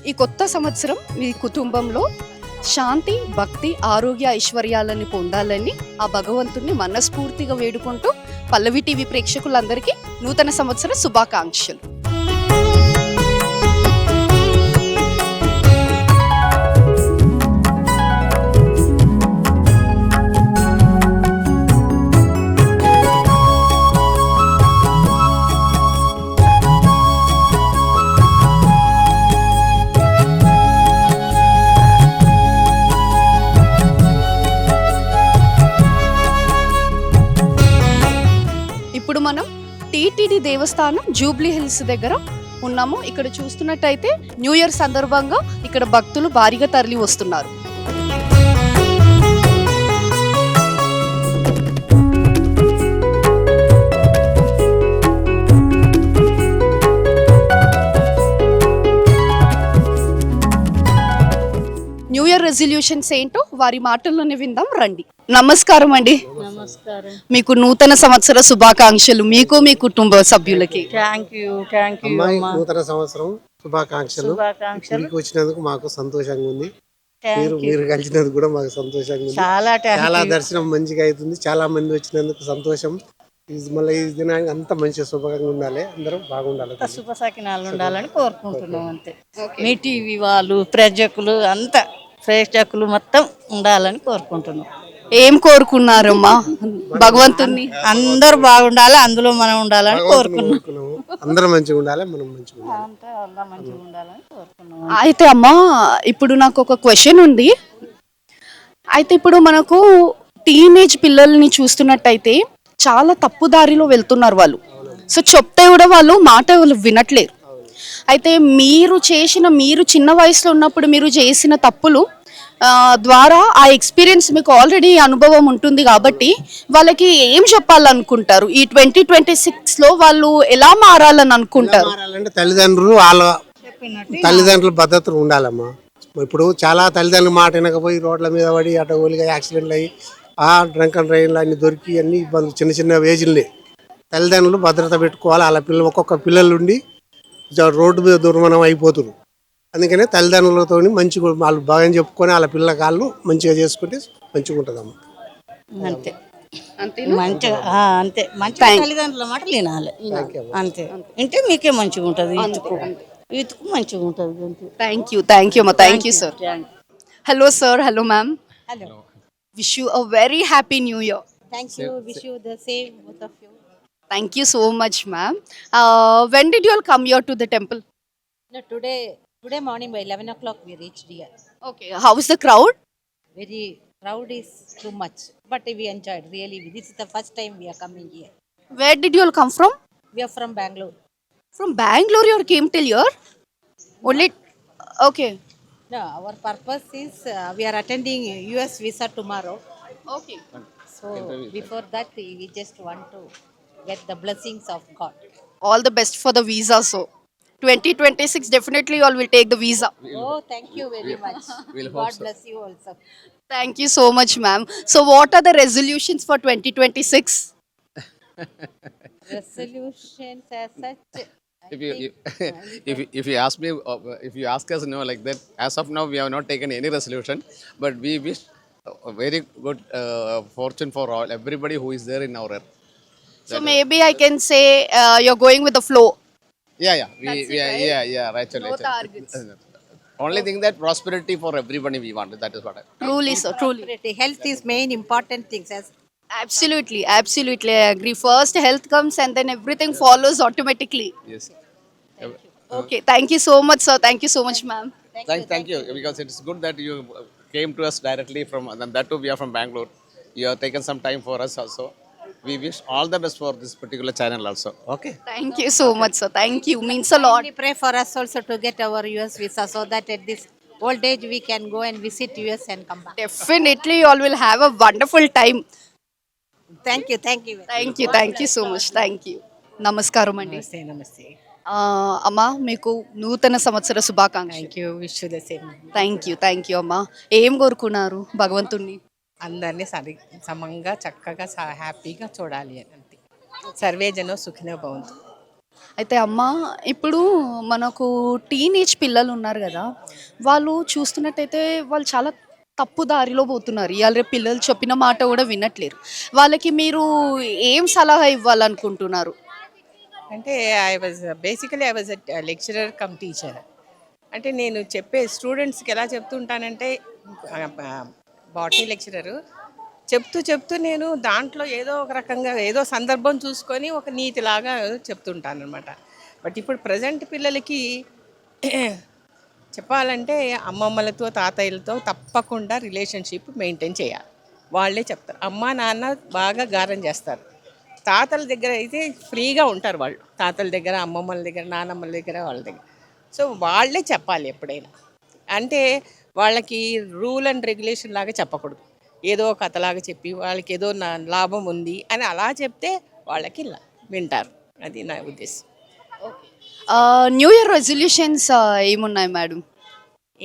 ఈ కొత్త సంవత్సరం మీ కుటుంబంలో శాంతి, భక్తి, ఆరోగ్య, ఐశ్వర్యాలని పొందాలని ఆ భగవంతుణ్ణి మనస్ఫూర్తిగా వేడుకుంటూ పల్లవి టీవీ ప్రేక్షకులందరికీ నూతన సంవత్సర శుభాకాంక్షలు. ఇప్పుడు మనం టీటీడీ దేవస్థానం జూబ్లీ హిల్స్ దగ్గర ఉన్నాము. ఇక్కడ చూస్తున్నట్టయితే న్యూ ఇయర్ సందర్భంగా ఇక్కడ భక్తులు భారీగా తరలి వస్తున్నారు. న్యూ ఇయర్ రెజల్యూషన్స్ ఏంటో వారి మాటల్లోనే విందాం రండి. నమస్కారం అండి. నమస్కారం. మీకు నూతన సంవత్సర శుభాకాంక్షలు, మీకు మీ కుటుంబ సభ్యులకి. థ్యాంక్ యూ నూతన సంవత్సరం శుభాకాంక్షలు. మీకు వచ్చినందుకు మాకు సంతోషంగా ఉంది. మీరు కలిసినందుకు కూడా మాకు సంతోషంగా ఉంది. చాలా దర్శనం మంచిగా అవుతుంది. చాలా మంది వచ్చినందుకు సంతోషం. మళ్ళీ ఈ దినానికి అంత మంచి శుభంగా ఉండాలి, అందరూ బాగుండాలి, శుభ సకినాలు ఉండాలని కోరుకుంటున్నాం. అంతే. మీ టీవీ వాళ్ళు, ప్రేక్షకులు మొత్తం ఉండాలని కోరుకుంటున్నాం. ఏం కోరుకున్నారమ్మా? భగవంతుని అందరూ బాగుండాలి, అందులో మనం ఉండాలని కోరుకున్నాం. అందరూ మంచిగా ఉండాలి, మనం మంచిగా ఉండాలని కోరుకున్నాం. అయితే అమ్మా, ఇప్పుడు నాకు ఒక క్వశ్చన్ ఉంది. అయితే ఇప్పుడు మనకు టీనేజ్ పిల్లల్ని చూస్తున్నట్టయితే చాలా తప్పు దారిలో వెళ్తున్నారు వాళ్ళు. సో చెప్తే కూడా వాళ్ళు మాట వినట్లేరు. అయితే మీరు చిన్న వయసులో ఉన్నప్పుడు మీరు చేసిన తప్పులు ద్వారా ఆ ఎక్స్పీరియన్స్ మీకు ఆల్రెడీ అనుభవం ఉంటుంది కాబట్టి వాళ్ళకి ఏం చెప్పాలనుకుంటారు? ఈ 2026లో వాళ్ళు ఎలా మారాలని అనుకుంటారు? తల్లిదండ్రుల భద్రతలు ఉండాలమ్మా. ఇప్పుడు చాలా తల్లిదండ్రుల మాట వినకపోయి రోడ్ల మీద పడి అటోలుగా యాక్సిడెంట్లు అయ్యి డ్రంక్ అండ్ డ్రైవ్లు అన్ని దొరికి అన్ని ఇబ్బందులు చిన్న చిన్న వేజుల్ని తల్లిదండ్రులు భద్రత పెట్టుకోవాలి. వాళ్ళ ఒక్కొక్క పిల్లలుండి రోడ్డు మీద దుర్మరణం అయిపోతున్నారు. అందుకనే తల్లిదండ్రులతో మంచిగా వాళ్ళు బాగా చెప్పుకొని వాళ్ళ పిల్లల కాళ్ళు మంచిగా చేసుకుంటే మంచిగా ఉంటుందమ్మా. అంతే మంచిగా అంతే మంచి తల్లిదండ్రుల మాట వినాలి. అంతే అంటే మీకే మంచిగా ఉంటుంది, యూత్కు మంచిగా ఉంటుంది. థ్యాంక్ యూ అమ్మా. Thank you sir. Hello sir. Hello ma'am. Hello. Wish you a very happy new year. Thank you. Wish you the same, both of you. Thank you so much, ma'am. When did you all come here to the temple? No, today morning by 11 o'clock we reached here. Okay. How is the crowd? Very crowd is too much, but we enjoyed really. This is the first time we are coming here. Where did you all come from? We are from Bangalore. From Bangalore you all came till here? Only. Okay. No, our purpose is we are attending US visa tomorrow. Okay. So before that we just want to get the blessings of God. All the best for the visa. So 2026 definitely you all will take the visa. Oh, thank you very much. God bless you also. Thank you so much, ma'am. So what are the resolutions for 2026? Resolutions as such. If you ask me, if you ask us, no, like that, as of now we have not taken any resolution, but we wish a very good fortune for all everybody who is there in our earth. So maybe I can say you're going with the flow. Yeah, right. No targets. Only thing that prosperity for everybody we want. That is what I. Truly, sir. Truly. Health is main important things. As Absolutely, I agree. First health comes and then everything follows automatically. Yes. Okay, thank you so much, sir. Thank you so much, ma'am. Thank you, because it's good that you came to us directly from, and that too we are from Bangalore. You have taken some time for us also. We wish all the best for this particular channel also. Okay. Thank you so much, sir. Thank you. Means a lot. we pray for us also to get our US visa so that at this old age we can go and visit US and come back. Definitely, you all will have a wonderful time. Thank you. Thank you so much. Thank you. నమస్కారం అండి. నమస్తే. అమ్మా, మీకు నూతన సంవత్సర శుభాకాంక్షలు. Thank you. Wish you the same. Thank you అమ్మా. ఏం కోరుకున్నారు భగవంతుణ్ణి? అందరినీ సమంగా చక్కగా హ్యాపీగా చూడాలి అని అంతే. సర్వే జనో సుఖినో భవంతు. అయితే అమ్మ, ఇప్పుడు మనకు టీనేజ్ పిల్లలు ఉన్నారు కదా, వాళ్ళు చూస్తున్నట్టయితే వాళ్ళు చాలా తప్పు దారిలో పోతున్నారు. ఇవాళ రేపు పిల్లలు చెప్పిన మాట కూడా వినట్లేరు. వాళ్ళకి మీరు ఏం సలహా ఇవ్వాలనుకుంటున్నారు? అంటే I was lecturer come teacher. అంటే నేను చెప్పే స్టూడెంట్స్కి ఎలా చెప్తుంటానంటే, బాటనీ లెక్చరరు చెప్తూ నేను దాంట్లో ఏదో ఒక రకంగా ఏదో సందర్భం చూసుకొని ఒక నీతిలాగా చెప్తుంటాను అనమాట. బట్ ఇప్పుడు ప్రజెంట్ పిల్లలకి చెప్పాలంటే అమ్మమ్మలతో తాతయ్యలతో తప్పకుండా రిలేషన్షిప్ మెయింటైన్ చేయాలి. వాళ్ళే చెప్తారు. అమ్మ నాన్న బాగా గారం చేస్తారు. తాతల దగ్గర అయితే ఫ్రీగా ఉంటారు వాళ్ళు. తాతల దగ్గర, అమ్మమ్మల దగ్గర, నానమ్మల దగ్గర, వాళ్ళ దగ్గర. సో వాళ్ళే చెప్పాలి ఎప్పుడైనా. అంటే వాళ్ళకి రూల్ అండ్ రెగ్యులేషన్ లాగా చెప్పకూడదు. ఏదో కథలాగా చెప్పి వాళ్ళకి ఏదో లాభం ఉంది అని అలా చెప్తే వాళ్ళకి వింటారు. అది నా ఉద్దేశం. న్యూ ఇయర్ రెజల్యూషన్స్ ఏమున్నాయి మేడం?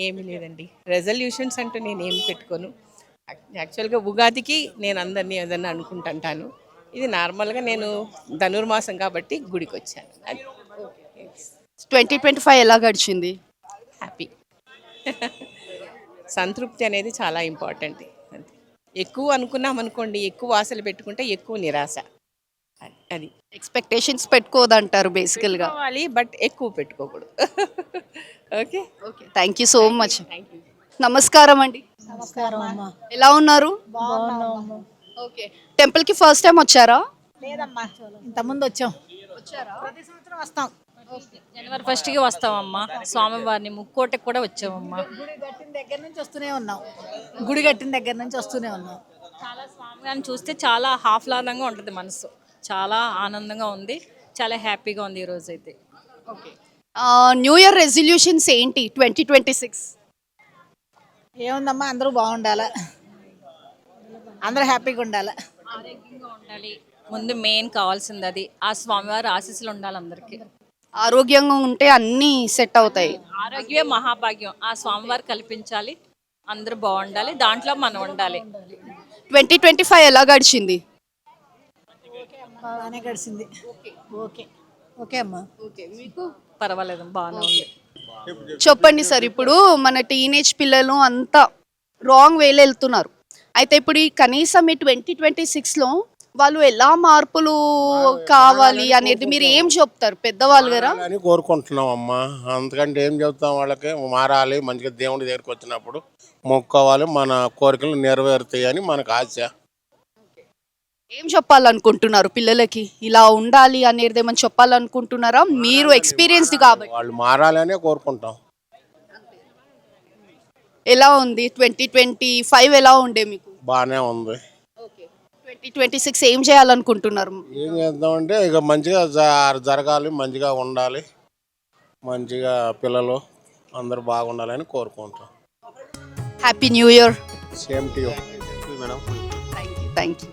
ఏమీ లేదండి, రెజల్యూషన్స్ అంటూ నేను ఏమి పెట్టుకోను. యాక్చువల్గా ఉగాదికి నేను అందరినీ ఏదన్నా అనుకుంటుంటాను. ఇది నార్మల్గా నేను ధనుర్మాసం కాబట్టి గుడికి వచ్చాను. అది 2025 ఎలా గడిచింది? హ్యాపీ. సంతృప్తి అనేది చాలా ఇంపార్టెంట్. అంతే. ఎక్కువ అనుకున్నాం అనుకోండి, ఎక్కువ ఆశలు పెట్టుకుంటే ఎక్కువ నిరాశ. అది ఎక్స్పెక్టేషన్స్ పెట్టుకోదంటారు బేసికల్గా. కావాలి, బట్ ఎక్కువ పెట్టుకోకూడదు. Okay. Okay, thank you so much. నమస్కారం అండి. నమస్కారం అమ్మా. ఎలా ఉన్నారు? బాగున్నాము. ఓకే, టెంపుల్కి ఫస్ట్ టైం వచ్చారా? లేదమ్మా, ఇంతకుముందు వచ్చాం. ప్రతి సంవత్సరం వస్తాం. జనవరి 1కి వస్తామమ్మా. స్వామివారిని ముక్కోటకి కూడా వచ్చామమ్మా. గుడి కట్టిన దగ్గర నుంచి వస్తూనే ఉన్నాం. చాలా స్వామివారిని చూస్తే చాలా ఆహ్లాదంగా ఉంటుంది మనసు. చాలా ఆనందంగా ఉంది, చాలా హ్యాపీగా ఉంది ఈరోజు అయితే. ఓకే, న్యూ ఇయర్ రెజల్యూషన్స్ ఏంటి 2026? ఏముందమ్మా, అందరూ బాగుండాలి, అందరూ హ్యాపీగా ఉండాలి. ఆరోగ్యంగా ఉండాలి ముందు, మెయిన్ కావాల్సింది అది. ఆ స్వామివారి ఆశీస్సులు ఉండాలి అందరికీ. ఆరోగ్యంగా ఉంటే అన్నీ సెట్ అవుతాయి. ఆరోగ్యమే మహాభాగ్యం. ఆ స్వామివారు కల్పించాలి, అందరూ బాగుండాలి, దాంట్లో మనం ఉండాలి. 2025 ఎలా గడిచింది? బాగానే గడిచింది. ఓకే ఓకే అమ్మా. ఓకే, మీకు పర్వాలేదు, బాగానే ఉంది. చెప్పండి సార్, ఇప్పుడు మన టీనేజ్ పిల్లలు అంతా రాంగ్ వేలో వెళ్తున్నారు. అయితే ఇప్పుడు ఈ కనీసం ఈ 2026లో వాళ్ళు ఎలా మార్పులు కావాలి అనేది మీరు ఏం చెప్తారు పెద్దవాళ్ళు గారా? అని కోరుకుంటున్నాం అమ్మా. అంతకంటే ఏం చెప్తాం, వాళ్ళకి మారాలి, మంచిగా దేవుడి దగ్గరికి వచ్చినప్పుడు మొక్కోవాలి, మన కోరికలు నెరవేరుతాయి అని మనకు ఆశ. ఏం చెప్పాలనుకుంటున్నారు పిల్లలకి? ఇలా ఉండాలి అనేది ఏమని చెప్పాలనుకుంటున్నారా? మీరు ఎక్స్పీరియన్స్డ్ కాబట్టి. వాళ్ళు మారాలనే కోరుకుంటాం. ఎలా ఉంది 2025? ఎలా ఉండే మీకు? బాగానే ఉంది. 2026 ఏం చేయాలనుకుంటున్నారు? ఏం చేద్దామంటే ఇక మంచిగా జరగాలి, మంచిగా ఉండాలి, మంచిగా పిల్లలు అందరూ బాగుండాలని కోరుకుంటాం. Happy new year. Same to you madam. Thank you.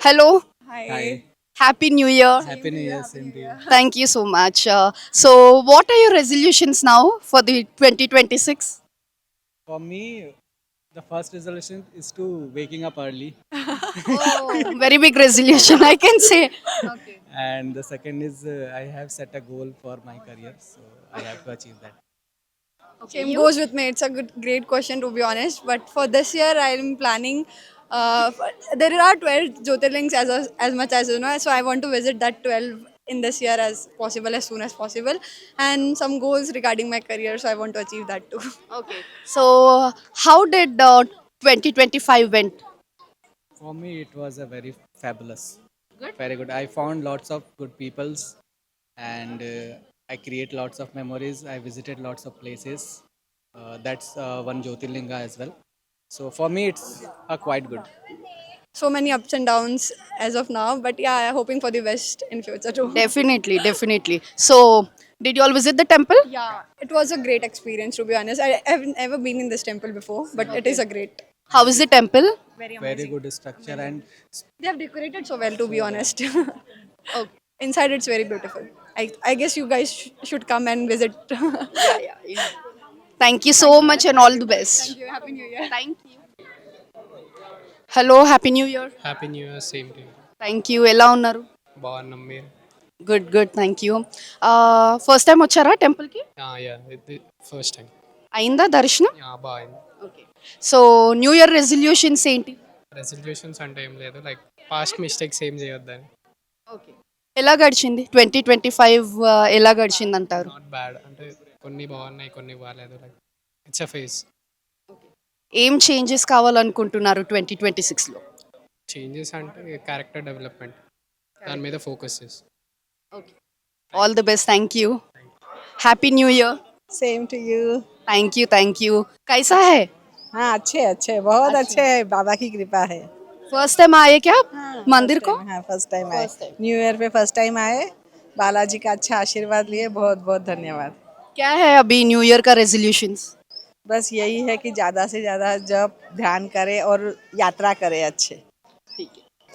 Hello. Hi. Happy New Year. Happy New Year, same to you. Thank you so much. So, what are your resolutions now for the 2026? For me, the first resolution is to waking up early, Very big resolution, I can say. Okay. and the second is I have set a goal for my career, so I have to achieve that. Same goes with me. It's a great question to be honest. But for this year, I'm planning. There are 12 Jyotirlings as much as you know. So I want to visit that 12 in this year as soon as possible. And some goals regarding my career. So I want to achieve that too. Okay. So, how did 2025 went? For me, it was a very fabulous, very good. I found lots of good peoples, and I create lots of memories. I visited lots of places. That's one Jyotirlinga as well. So for me, it's quite good. So many ups and downs as of now. But yeah, I'm hoping for the best in future too. Definitely, definitely. So, Did you all visit the temple? Yeah, it was a great experience to be honest. I haven't ever been in this temple before, but it is a great. How is the temple? Very good structure and They have decorated so well to be honest. Okay. Inside it's very beautiful. I guess you guys should come and visit. Thank you so much and all the best. Thank you. Happy New Year. Thank you. Hello, Happy New Year. Happy new year same to Thank you. ఎలా ఉన్నారు? బాగున్నాం మీరు good good thank you. First time వచ్చారా టెంపుల్కి? Yeah ఇది first time అయిందా దర్శనం? బాగుంది. Okay. So new year resolutions ఏంటి? రెజల్యూషన్స్ అంటే ఏం లేదు, లైక్ పాస్ట్ మిస్టేక్స్ ఏం చేయొద్దని. ఓకే. ఎలా గడిచింది 2025? ఎలా గడిచింది అంటారు? నాట్ బ్యాడ్, అంటే కొన్ని బాగున్నాయి కొన్ని బాగాలేదు, లైక్ ఇట్స్ అ ఫేజ్. ఏం చేంజెస్ కావాలనుకుంటున్నారు 2026లో? చేంజెస్ అంటే క్యారెక్టర్ డెవలప్మెంట్, దాని మీద ఫోకస్ చేసి. All the best. Thank you. Happy new year. Same to you. Thank you. कैसा है? हाँ अच्छे बहुत अच्छे है, बाबा की कृपा है. फर्स्ट टाइम आए क्या आप मंदिर को? हाँ फर्स्ट टाइम आए, न्यू ईयर पे फर्स्ट टाइम आए, बालाजी का अच्छा आशीर्वाद लिए, बहुत बहुत धन्यवाद. क्या है अभी न्यू ईयर का रेजोल्यूशंस? बस यही है कि ज़्यादा से ज़्यादा जप ध्यान करे और यात्रा करे अच्छे.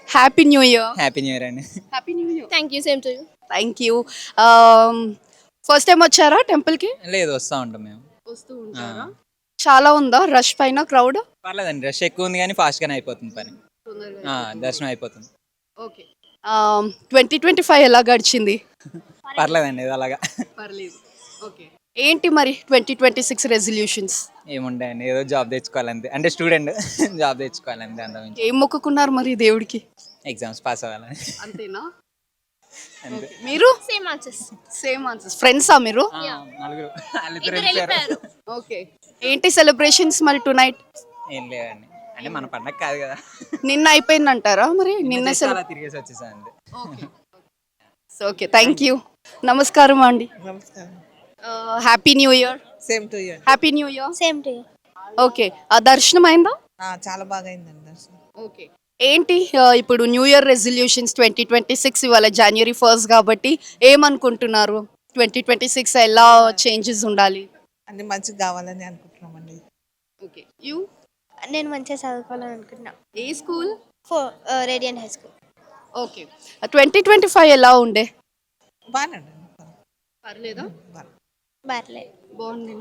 Happy new year. Happy new year అండి. Happy new year. Thank you. Same to you. Thank you. First time వచ్చారా టెంపుల్కి? లేదు, వస్తూ ఉంటాం మేము. వస్తూ ఉంటారా? చాలా ఉందా రష్ పైన క్రౌడ్? పర్లేదండి, రష్ ఎక్కువ ఉంది కానీ ఫాస్ట్గానే అయిపోతుంది పని. దర్శనం అయిపోతుంది. ఓకే. 2025 ఎలా గడిచింది? పర్లేదండి, ఇది అలాగా. పర్లేదు. ఓకే. ఏంటి మరి 2026 రెజల్యూషన్స్? ఏముంటాయండి, ఏదో జాబ్ తెచ్చుకోవాలంతే, అంటే స్టూడెంట్ జాబ్ తెచ్చుకోవాలంతే, అంతమించి. ఏం మొక్కుకున్నారు మరి దేవుడికి? ఎగ్జామ్స్ పాస్ అవ్వాలని. అంతేనా? అంతే. మీరు? Same answers. Same answers. ఫ్రెండ్సా మీరు? నలుగురు వాళ్ళిద్దరు వెళ్ళిపోయారు. ఓకే. ఏంటి సెలబ్రేషన్స్ మరి టునైట్? ఏం లేదండి, అంటే మన పండగ కాదు కదా. నిన్న అయిపోయిందంటారా మరి? నిన్న అలా తిరిగేసి వచ్చేసాను అంతే. ఓకే. Thank you. నమస్కారం అండి. Happy new year. Same to you. Happy new year. Same to you. Okay. ఆ దర్శనం అయిందా? చాలా బాగా అయిందండి దర్శనం. ఓకే. ఏంటి ఇప్పుడు న్యూ ఇయర్ రెజల్యూషన్స్ 2026 ఇవాళ January 1st కాబట్టి ఏమనుకుంటున్నారు? 2026 ఎలా చేంజెస్ ఉండాలి? అన్ని మంచిగా కావాలని అనుకుంటున్నామండి. ఓకే. యూ? నేను మంచిగా చదువుకోవాలని అనుకుంటున్నా. ఏ school? Radiant high school. Okay. 2025 ఎలా ఉండే? బాగానే పర్లేదా? బార్లే. బాగుంది.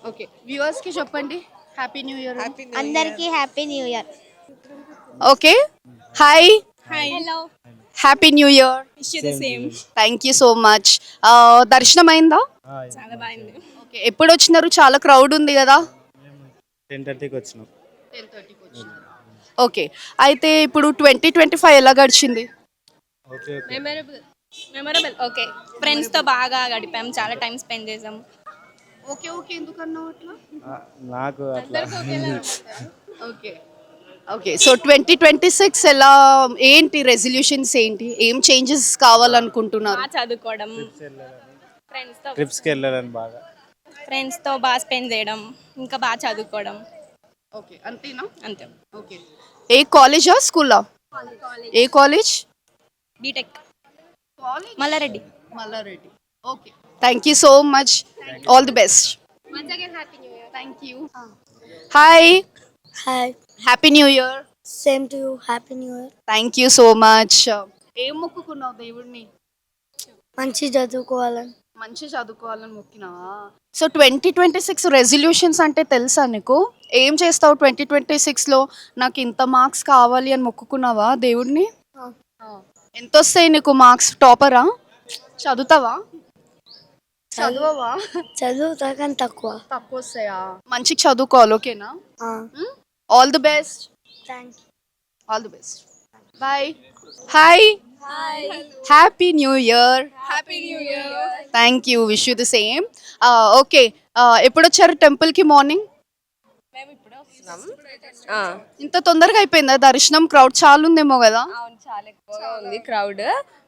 ఓకే. వ్యూవర్స్కి చెప్పండి హ్యాపీ న్యూ ఇయర్. అందరికీ happy new year. Okay. Hi. Hello. Happy new year. Thank you so much. దర్శనం అయిందా? చాలా బాగుంది. ఓకే. ఎప్పుడు వచ్చినారు? చాలా క్రౌడ్ ఉంది కదా. 10:30కి వచ్చినాం. 10:30కి వచ్చినారు. ఓకే. అయితే ఇప్పుడు 2025 ఎలా గడిచింది? మెమరబుల్. ఓకే. ఫ్రెండ్స్తో బాగా గడిపాం, చాలా టైం స్పెండ్ చేసాం. ఓకే. ఓకే. ఎందుకన్నావు అట్లా? నాకు అట్లా. ఓకే. ఓకే. సో 2026 ఎలా ఏంటి రెజల్యూషన్స్ ఏంటి? ఏం చేంజెస్ కావాలనుకుంటున్నారు? చదువుకోవడం, ట్రిప్స్కి వెళ్ళాలని బాగా. ఫ్రెండ్స్తో బాగా స్పెండ్ చేయడం, ఇంకా బాగా చదువుకోవడం. ఓకే. అంతేనా? అంతే. ఓకే. ఏ కాలేజా స్కూలా? ఏ college? BTech Malla Reddy. Malla Reddy. Okay. Thank you so much. All the best. Thank you. Hi. Hi. Happy new year. Same to you. Happy new year. Thank you so much. ఏం మొక్కుకున్నావు దేవుడిని? మంచి చదువుకోవాలని. మంచి చదువుకోవాలని మొక్కినావా? సో 2026 రెజల్యూషన్స్ అంటే తెలుసా నీకు? ఏం చేస్తావు 2026లో? నాకు ఇంత మార్క్స్ కావాలి అని మొక్కుకున్నావా దేవుడిని? ఎంత వస్తాయి నీకు మార్క్స్? టాపరా? చదువుతావా? చదవవా? చదువుతా కానీ తక్కువ. తక్కువ వస్తాయా? మంచిగా చదువుకోవాలి. ఓకేనా? All the best. Thank you. All the best. Bye. Hi. Happy new year. Happy new year. Thank you. Wish you the same. Okay. ఎప్పుడు వచ్చారు టెంపుల్కి? మార్నింగ్. ఇంత తొందరగా అయిపోయిందా దర్శనం? క్రౌడ్ చాలా ఉందేమో కదా. అవును, చాలా ఎక్కువగా ఉంది క్రౌడ్,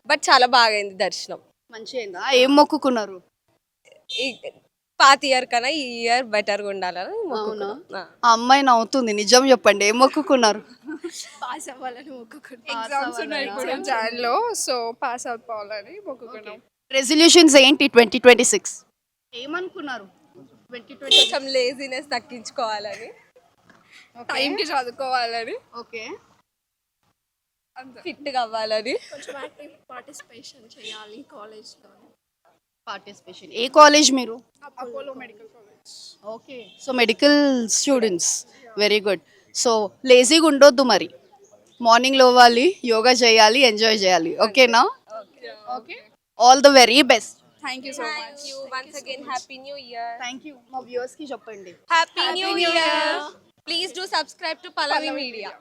బట్ చాలా బాగా అయింది దర్శనం. మంచిగా అయిందా? ఏం మొక్కుకున్నారు? ఈ పాత ఇయర్ కన్నా ఈ ఇయర్ బెటర్గా ఉండాలని అవునా? ఆ అమ్మాయి నవ్వుతుంది. నిజం చెప్పండి, ఏం మొక్కుకున్నారు? పాస్ అవ్వాలని మొక్కుకున్నాం. ఎగ్జామ్స్ ఉన్నాయి ఇప్పుడు జాన్లో, సో పాస్ అయిపోవాలని మొక్కుకున్నాం. రెజల్యూషన్స్ ఏంటి 2026? ఏమనుకున్నారు 2020? కొంచెం లేజినెస్ తగ్గించుకోవాలని, టైంకి చదువుకోవాలని, ఓకే, ఫిట్గా అవ్వాలని. పార్టిసిపేషన్ చేయాలి కాలేజ్లో. పార్టిసిపేషన్. ఏ కాలేజ్ మీరు? Apollo medical college. Okay, so medical students, very good. So లేజీగా ఉండొద్దు మరి, మార్నింగ్ లేవాలి, యోగా చేయాలి, ఎంజాయ్ చేయాలి. ఓకేనా? Okay, all the very best. Thank you so much. Once again happy new year. Thank you. మా వ్యూవర్స్కి చెప్పండి. Happy new year. Please do subscribe to Pallavi media.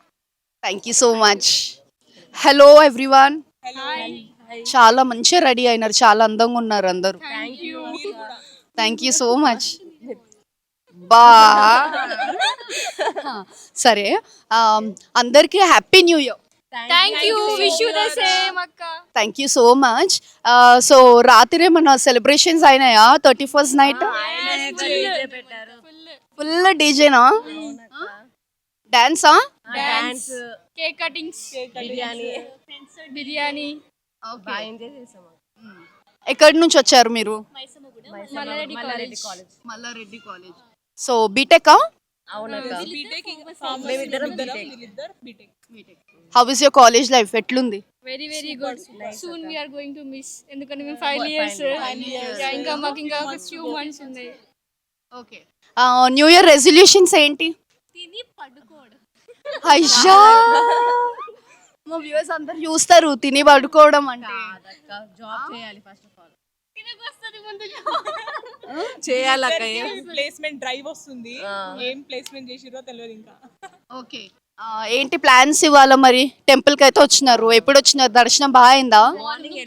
Thank you so much. Hello everyone. చాలా మంచిగా ready అయినారు, చాలా అందంగా ఉన్నారు అందరూ. Thank you so much. బా సరే, అందరికీ happy new year. Thank you. Wish you the same అక్క. Thank you so much. So రాత్రి మన సెలబ్రేషన్స్ అయినాయా 31st నైట్? ఫుల్ డీజేనా? డాన్సా? Cake cuttings, biryani. ఎక్కడి నుంచి వచ్చారు మీరు? Malla Reddy college. Malla Reddy college. So బీటెకా? How is your college life? ఎట్లుంది? Very very good. Soon we are going to miss, ఎందుకంటే మేము 5 years ఇంకా మాకు ఇంకా ఒక few months ఉన్నాయి. ఓకే, న్యూ ఇయర్ రెజల్యూషన్స్ ఏంటి? తిని పడుకోవడం. అయ్యా, మా వ్యూవర్స్ అందరు చూస్తారు తిని పడుకోవడం అంటే. జాబ్ చేయాలి ఫస్ట్ ఆఫ్ ఆల్. తినకొస్తది ముందు చేయాలక్క. ప్లేస్మెంట్ డ్రైవ్ వస్తుంది, ఏం ప్లేస్మెంట్ చేసిరో తెలియదు ఇంకా. ఓకే, ఏంటి ప్లాన్స్ ఇవాళ మరి? టెంపుల్కి అయితే వచ్చినారు, ఎప్పుడు వచ్చినారు? దర్శనం బాగా అయిందా? మార్నింగ్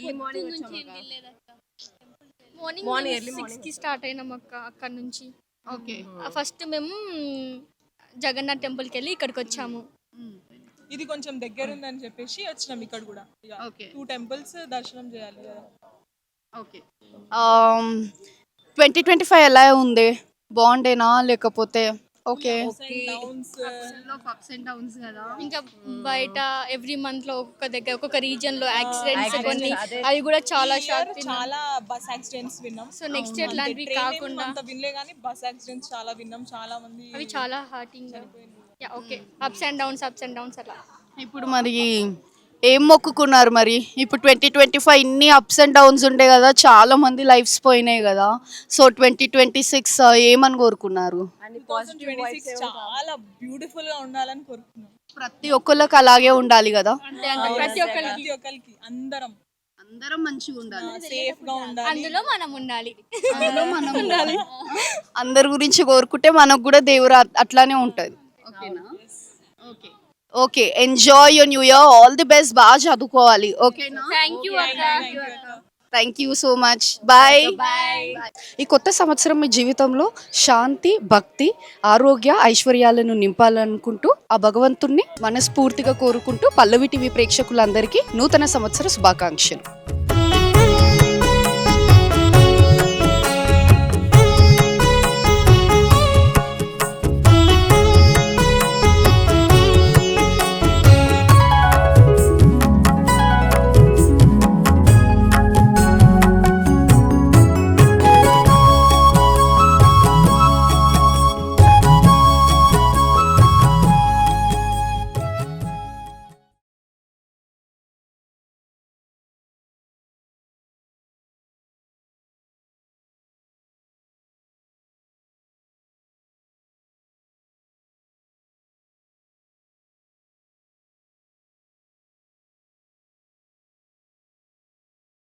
6 కి స్టార్ట్ అయినాం అక్కడ నుంచి. ఓకే, ఫస్ట్ మేము జగన్నాథ్ టెంపుల్కి వెళ్ళి ఇక్కడికి వచ్చాము. ఇది కొంచెం దగ్గర ఉందని చెప్పేసి వచ్చినాం ఇక్కడ కూడా. ఓకే, 2 temples దర్శనం చేయాలి కదా. ఓకే. 2025 ఎలా ఉంది? బాగుండేనా లేకపోతే? ఓకే, ఇంకా బయట ఎవ్రీ మంత్ లో ఒక్కొక్క దగ్గర ఒక్కొక్క రీజన్ లో యాక్సిడెంట్స్ కొన్ని, అవి కూడా చాలా షార్ట్. చాలా బస్ యాక్సిడెంట్స్ విన్నాం. సో నెక్స్ట్ ఇట్లాంటివి కాకుండా అంత వినలే కానీ బస్ యాక్సిడెంట్స్ చాలా విన్నాం. చాలా మంది అవి చాలా hurting. Okay, ups and downs అలా. ఇప్పుడు మరి ఏం మొక్కుకున్నారు మరి? ఇప్పుడు 2025 ఇన్ని అప్స్ అండ్ డౌన్స్ ఉండే కదా, చాలా మంది లైఫ్స్ పోయినాయి కదా. సో 2026 ఏమని కోరుకున్నారు? 2026 చాలా బ్యూటిఫుల్ గా ఉండాలని కోరుకున్నాం. ప్రతి ఒక్కళ్ళకి అలాగే ఉండాలి కదా. ప్రతి ఒక్కరికి అందరం మంచిగా ఉండాలి, సేఫ్ గా ఉండాలి, అందులో మనం ఉండాలి. అందరి గురించి కోరుకుంటే మనకు కూడా దేవుడు అట్లానే ఉంటుంది. ఓకేనా? Okay, okay, enjoy your new year, all the best. బాగా చదువుకోవాలి. ఓకేనా? థ్యాంక్ యూ అక్క. Thank you so much. Bye. ఈ కొత్త సంవత్సరం మీ జీవితంలో శాంతి, భక్తి, ఆరోగ్య, ఐశ్వర్యాలను నింపాలనుకుంటూ ఆ భగవంతుణ్ణి మనస్ఫూర్తిగా కోరుకుంటూ పల్లవి టీవీ ప్రేక్షకులందరికీ నూతన సంవత్సర శుభాకాంక్షలు.